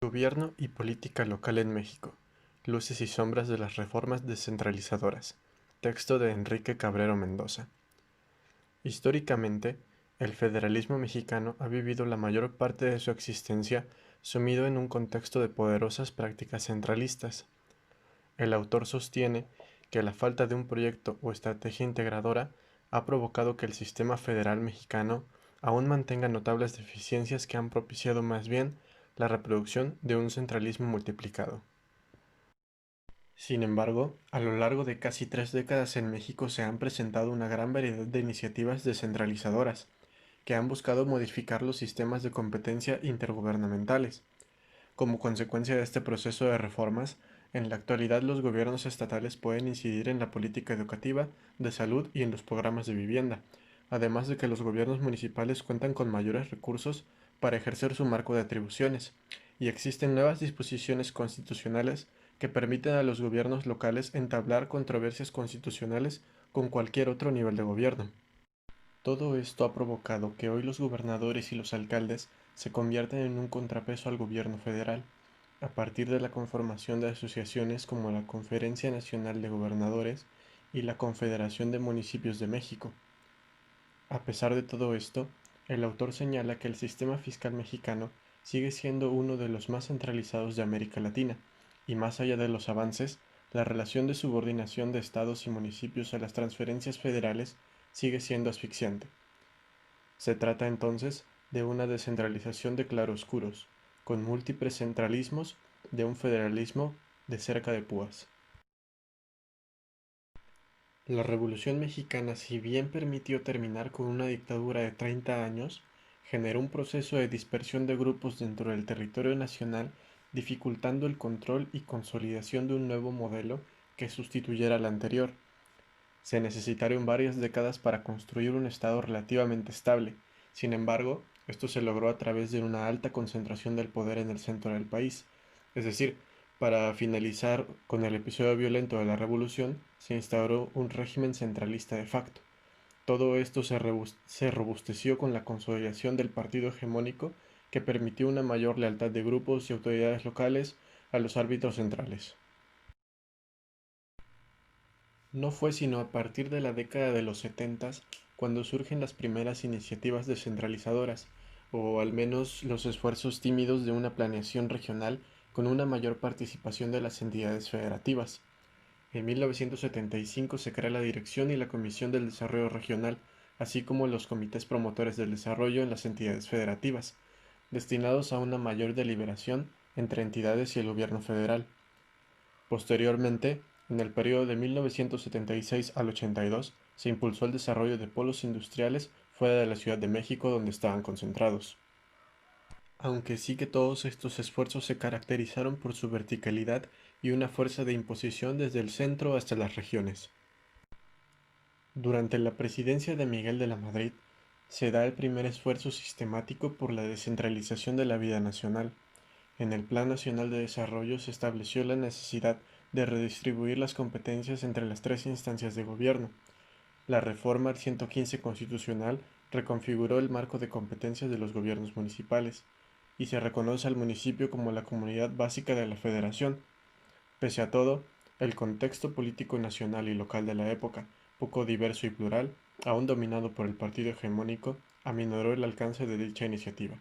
Gobierno y política local en México. Luces y sombras de las reformas descentralizadoras. Texto de Enrique Cabrero Mendoza. Históricamente, el federalismo mexicano ha vivido la mayor parte de su existencia sumido en un contexto de poderosas prácticas centralistas. El autor sostiene que la falta de un proyecto o estrategia integradora ha provocado que el sistema federal mexicano aún mantenga notables deficiencias que han propiciado más bien la reproducción de un centralismo multiplicado. Sin embargo, a lo largo de casi 3 décadas en México se han presentado una gran variedad de iniciativas descentralizadoras que han buscado modificar los sistemas de competencia intergubernamentales. Como consecuencia de este proceso de reformas, en la actualidad los gobiernos estatales pueden incidir en la política educativa, de salud y en los programas de vivienda, además de que los gobiernos municipales cuentan con mayores recursos para ejercer su marco de atribuciones, y existen nuevas disposiciones constitucionales que permiten a los gobiernos locales entablar controversias constitucionales con cualquier otro nivel de gobierno. Todo esto ha provocado que hoy los gobernadores y los alcaldes se conviertan en un contrapeso al gobierno federal, a partir de la conformación de asociaciones como la Conferencia Nacional de Gobernadores y la Confederación de Municipios de México. A pesar de todo esto, el autor señala que el sistema fiscal mexicano sigue siendo uno de los más centralizados de América Latina, y más allá de los avances, la relación de subordinación de estados y municipios a las transferencias federales sigue siendo asfixiante. Se trata entonces de una descentralización de claroscuros, con múltiples centralismos, de un federalismo de cerca de púas. La Revolución Mexicana, si bien permitió terminar con una dictadura de 30 años, generó un proceso de dispersión de grupos dentro del territorio nacional, dificultando el control y consolidación de un nuevo modelo que sustituyera al anterior. Se necesitaron varias décadas para construir un Estado relativamente estable. Sin embargo, esto se logró a través de una alta concentración del poder en el centro del país. Es decir, para finalizar con el episodio violento de la Revolución, se instauró un régimen centralista de facto. Todo esto se robusteció con la consolidación del partido hegemónico que permitió una mayor lealtad de grupos y autoridades locales a los árbitros centrales. No fue sino a partir de la década de los 70 cuando surgen las primeras iniciativas descentralizadoras, o al menos los esfuerzos tímidos de una planeación regional con una mayor participación de las entidades federativas. En 1975 se crea la Dirección y la Comisión del Desarrollo Regional, así como los comités promotores del desarrollo en las entidades federativas, destinados a una mayor deliberación entre entidades y el gobierno federal. Posteriormente, en el periodo de 1976 al 82, se impulsó el desarrollo de polos industriales fuera de la Ciudad de México donde estaban concentrados. Aunque sí que todos estos esfuerzos se caracterizaron por su verticalidad y una fuerza de imposición desde el centro hasta las regiones. Durante la presidencia de Miguel de la Madrid, se da el primer esfuerzo sistemático por la descentralización de la vida nacional. En el Plan Nacional de Desarrollo se estableció la necesidad de redistribuir las competencias entre las tres instancias de gobierno. La reforma al 115 constitucional reconfiguró el marco de competencias de los gobiernos municipales y se reconoce al municipio como la comunidad básica de la federación. Pese a todo, el contexto político nacional y local de la época, poco diverso y plural, aún dominado por el partido hegemónico, aminoró el alcance de dicha iniciativa.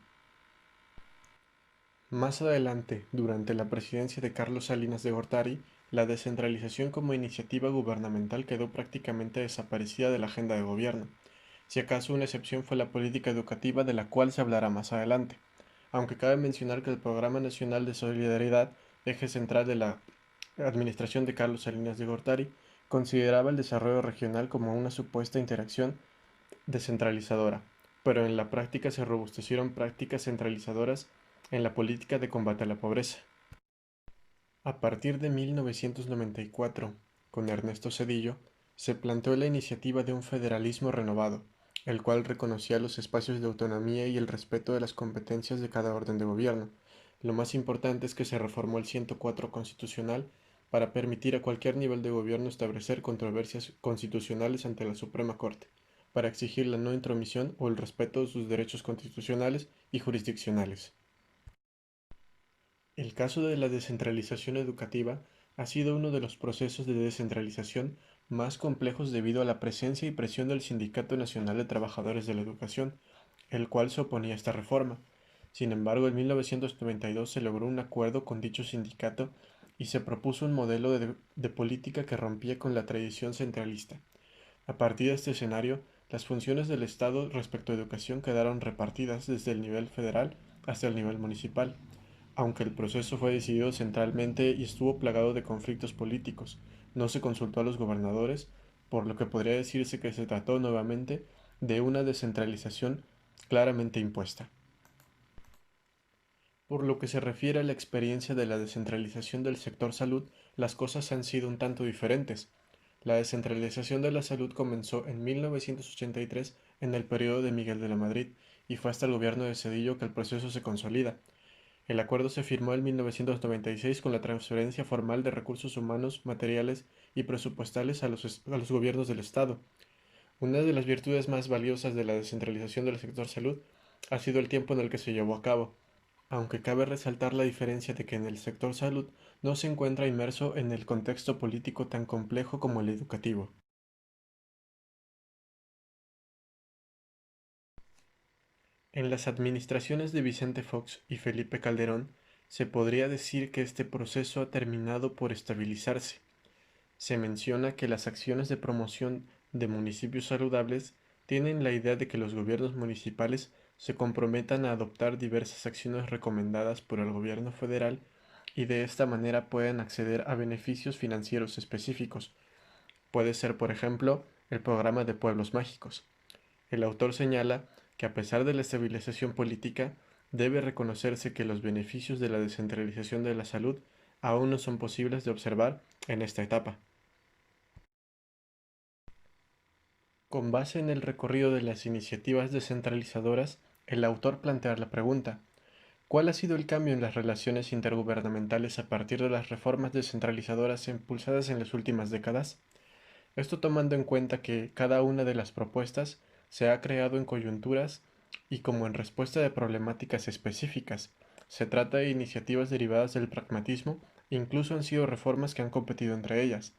Más adelante, durante la presidencia de Carlos Salinas de Gortari, la descentralización como iniciativa gubernamental quedó prácticamente desaparecida de la agenda de gobierno. Si acaso una excepción fue la política educativa de la cual se hablará más adelante, aunque cabe mencionar que el Programa Nacional de Solidaridad, eje central de la administración de Carlos Salinas de Gortari, consideraba el desarrollo regional como una supuesta interacción descentralizadora, pero en la práctica se robustecieron prácticas centralizadoras en la política de combate a la pobreza. A partir de 1994, con Ernesto Zedillo, se planteó la iniciativa de un federalismo renovado, el cual reconocía los espacios de autonomía y el respeto de las competencias de cada orden de gobierno. Lo más importante es que se reformó el 104 constitucional para permitir a cualquier nivel de gobierno establecer controversias constitucionales ante la Suprema Corte, para exigir la no intromisión o el respeto de sus derechos constitucionales y jurisdiccionales. El caso de la descentralización educativa ha sido uno de los procesos de descentralización más complejos debido a la presencia y presión del Sindicato Nacional de Trabajadores de la Educación, el cual se oponía a esta reforma. Sin embargo, en 1992 se logró un acuerdo con dicho sindicato y se propuso un modelo de política que rompía con la tradición centralista. A partir de este escenario, las funciones del Estado respecto a educación quedaron repartidas desde el nivel federal hasta el nivel municipal, aunque el proceso fue decidido centralmente y estuvo plagado de conflictos políticos. No se consultó a los gobernadores, por lo que podría decirse que se trató nuevamente de una descentralización claramente impuesta. Por lo que se refiere a la experiencia de la descentralización del sector salud, las cosas han sido un tanto diferentes. La descentralización de la salud comenzó en 1983 en el periodo de Miguel de la Madrid y fue hasta el gobierno de Cedillo que el proceso se consolida. El acuerdo se firmó en 1996 con la transferencia formal de recursos humanos, materiales y presupuestales a los gobiernos del Estado. Una de las virtudes más valiosas de la descentralización del sector salud ha sido el tiempo en el que se llevó a cabo, aunque cabe resaltar la diferencia de que en el sector salud no se encuentra inmerso en el contexto político tan complejo como el educativo. En las administraciones de Vicente Fox y Felipe Calderón, se podría decir que este proceso ha terminado por estabilizarse. Se menciona que las acciones de promoción de municipios saludables tienen la idea de que los gobiernos municipales se comprometan a adoptar diversas acciones recomendadas por el gobierno federal y de esta manera puedan acceder a beneficios financieros específicos. Puede ser, por ejemplo, el programa de pueblos mágicos. El autor señala que a pesar de la estabilización política, debe reconocerse que los beneficios de la descentralización de la salud aún no son posibles de observar en esta etapa. Con base en el recorrido de las iniciativas descentralizadoras, el autor plantea la pregunta: ¿cuál ha sido el cambio en las relaciones intergubernamentales a partir de las reformas descentralizadoras impulsadas en las últimas décadas? Esto tomando en cuenta que cada una de las propuestas se ha creado en coyunturas y como en respuesta de problemáticas específicas. Se trata de iniciativas derivadas del pragmatismo, incluso han sido reformas que han competido entre ellas.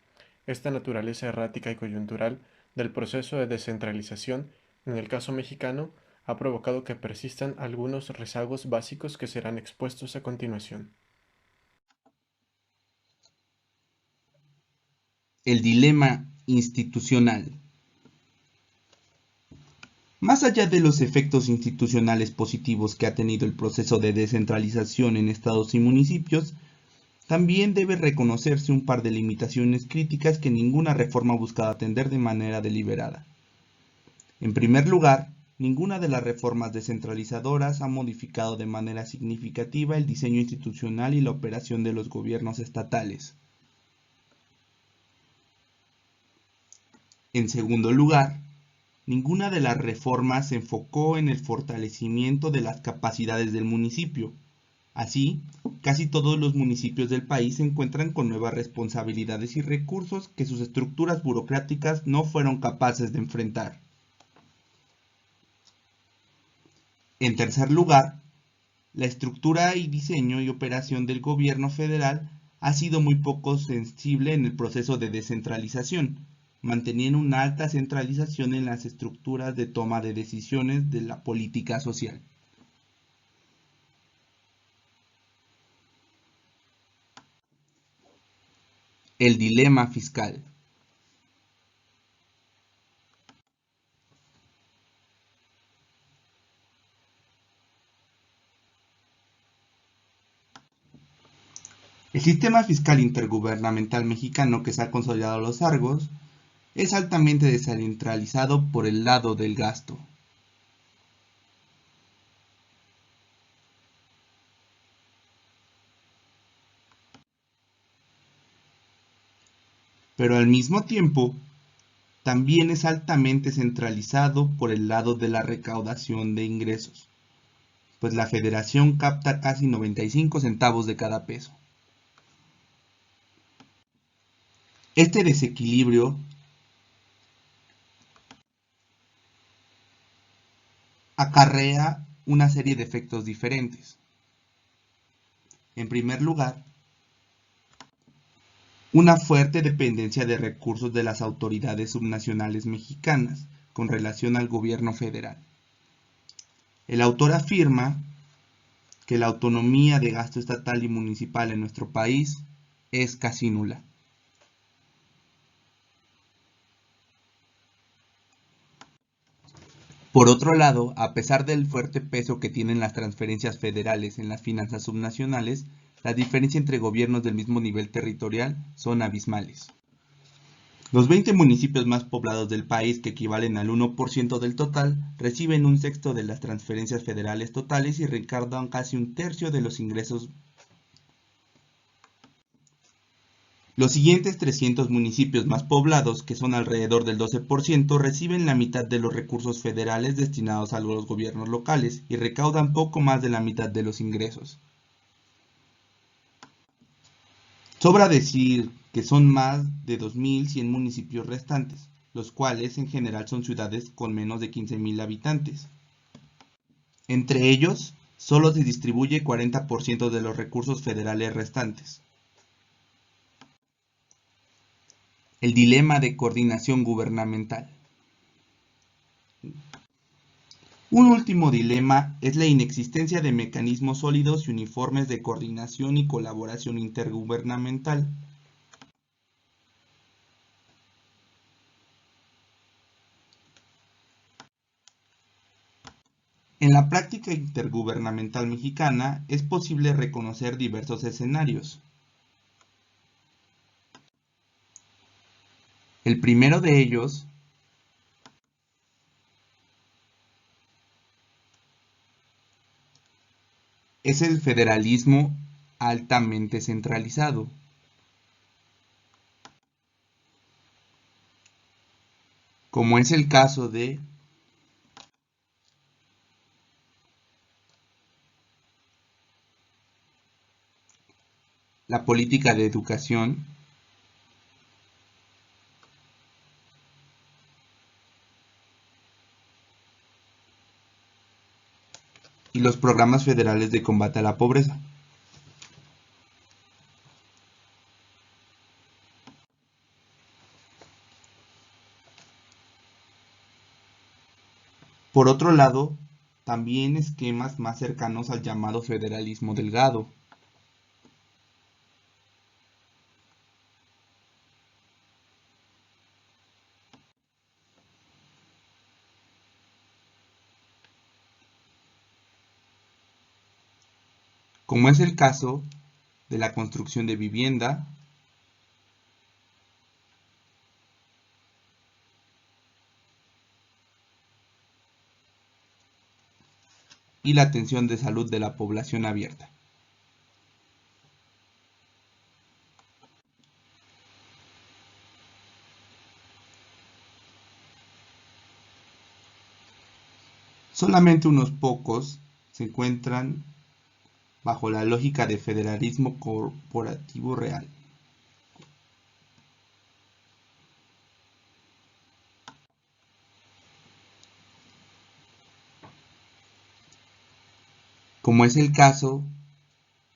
Esta naturaleza errática y coyuntural del proceso de descentralización, en el caso mexicano, ha provocado que persistan algunos rezagos básicos que serán expuestos a continuación. El dilema institucional. Más allá de los efectos institucionales positivos que ha tenido el proceso de descentralización en estados y municipios, también debe reconocerse un par de limitaciones críticas que ninguna reforma ha buscado atender de manera deliberada. En primer lugar, ninguna de las reformas descentralizadoras ha modificado de manera significativa el diseño institucional y la operación de los gobiernos estatales. En segundo lugar, ninguna de las reformas se enfocó en el fortalecimiento de las capacidades del municipio. Así, casi todos los municipios del país se encuentran con nuevas responsabilidades y recursos que sus estructuras burocráticas no fueron capaces de enfrentar. En tercer lugar, la estructura y diseño y operación del gobierno federal ha sido muy poco sensible en el proceso de descentralización, manteniendo una alta centralización en las estructuras de toma de decisiones de la política social. El dilema fiscal. El sistema fiscal intergubernamental mexicano que se ha consolidado a los largos es altamente descentralizado por el lado del gasto. Pero al mismo tiempo, también es altamente centralizado por el lado de la recaudación de ingresos, pues la federación capta casi 95 centavos de cada peso. Este desequilibrio acarrea una serie de efectos diferentes. En primer lugar, una fuerte dependencia de recursos de las autoridades subnacionales mexicanas con relación al gobierno federal. El autor afirma que la autonomía de gasto estatal y municipal en nuestro país es casi nula. Por otro lado, a pesar del fuerte peso que tienen las transferencias federales en las finanzas subnacionales, la diferencia entre gobiernos del mismo nivel territorial son abismales. Los 20 municipios más poblados del país, que equivalen al 1% del total, reciben un sexto de las transferencias federales totales y recaudan casi un tercio de los ingresos. Los siguientes 300 municipios más poblados, que son alrededor del 12%, reciben la mitad de los recursos federales destinados a los gobiernos locales y recaudan poco más de la mitad de los ingresos. Sobra decir que son más de 2.100 municipios restantes, los cuales en general son ciudades con menos de 15.000 habitantes. Entre ellos, solo se distribuye 40% de los recursos federales restantes. El dilema de coordinación gubernamental. Un último dilema es la inexistencia de mecanismos sólidos y uniformes de coordinación y colaboración intergubernamental. En la práctica intergubernamental mexicana es posible reconocer diversos escenarios. El primero de ellos es el federalismo altamente centralizado, como es el caso de la política de educación, y los programas federales de combate a la pobreza. Por otro lado, también esquemas más cercanos al llamado federalismo delgado, como es el caso de la construcción de vivienda, y la atención de salud de la población abierta. Solamente unos pocos se encuentran bajo la lógica de federalismo corporativo real. Como es el caso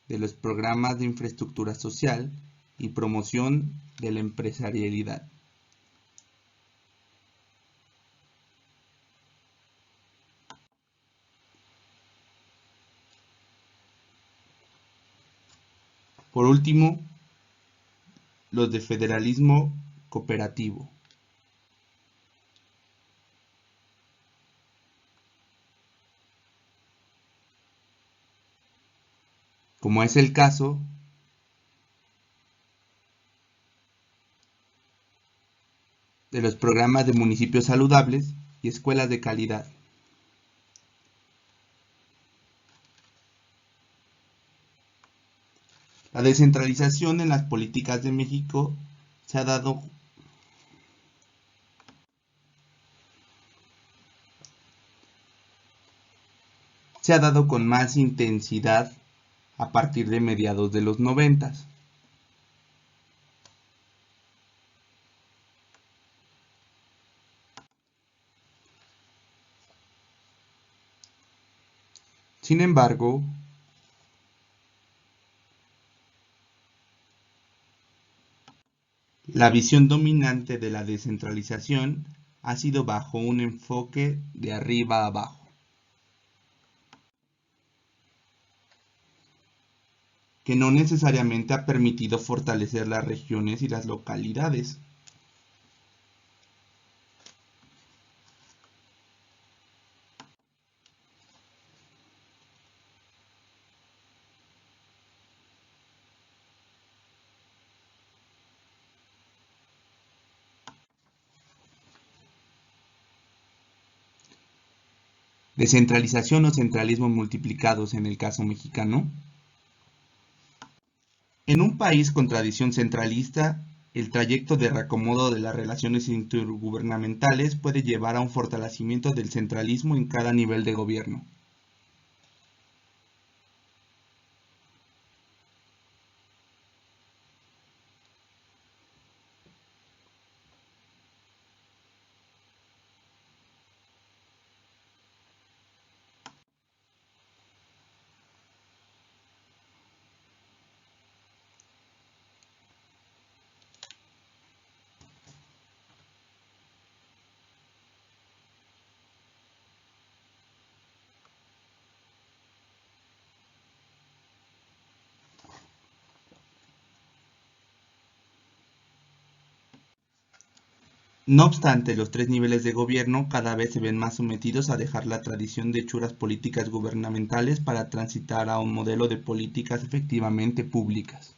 de los programas de infraestructura social y promoción de la empresarialidad. Por último, los de federalismo cooperativo, como es el caso de los programas de municipios saludables y escuelas de calidad. La descentralización en las políticas de México se ha dado con más intensidad a partir de mediados de los 90. Sin embargo, La visión dominante de la descentralización ha sido bajo un enfoque de arriba a abajo, que no necesariamente ha permitido fortalecer las regiones y las localidades. Descentralización o centralismo multiplicados en el caso mexicano. En un país con tradición centralista, el trayecto de reacomodo de las relaciones intergubernamentales puede llevar a un fortalecimiento del centralismo en cada nivel de gobierno. No obstante, los tres niveles de gobierno cada vez se ven más sometidos a dejar la tradición de hechuras políticas gubernamentales para transitar a un modelo de políticas efectivamente públicas.